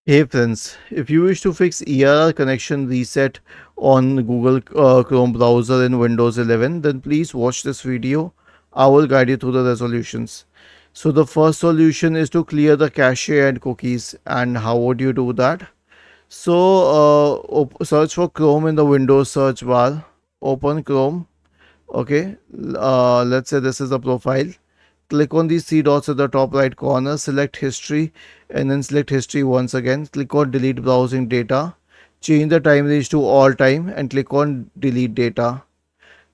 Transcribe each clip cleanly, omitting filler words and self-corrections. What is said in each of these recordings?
Hey friends, if you wish to fix ERR connection reset on Google Chrome browser in Windows 11, then please watch this video. I will guide you through the resolutions. So the first solution is to clear the cache and cookies. And how would you do that? So search for Chrome in the Windows search bar. Open Chrome. Okay. Let's say this is the profile. Click on these three dots at the top right corner, select history, and then select history once again. Click on delete browsing data. Change the time range to all time and click on delete data.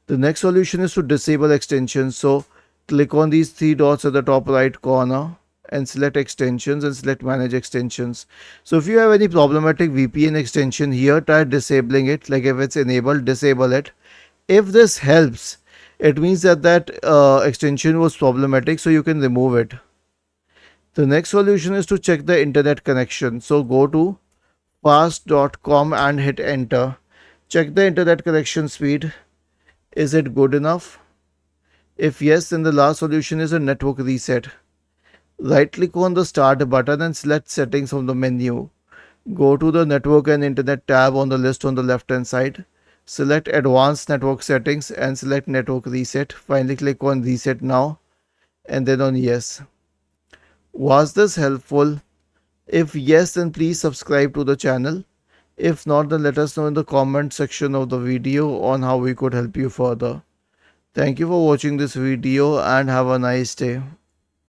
The next solution is to disable extensions. So click on these three dots at the top right corner and select extensions and select manage extensions. So if you have any problematic VPN extension here, try disabling it. Like if it's enabled, disable it. If this helps, it means that extension was problematic, so you can remove it. The next solution is to check the internet connection. So go to fast.com and hit enter. Check the internet connection speed. Is it good enough? If yes, then the last solution is a network reset. Right click on the start button and select settings from the menu. Go to the network and internet tab on the list on the left hand side. Select advanced network settings and select network reset. Finally click on reset now and then on yes. Was this helpful? If yes, then please subscribe to the channel. If not, then let us know in the comment section of the video on how we could help you further. Thank you for watching this video and have a nice day.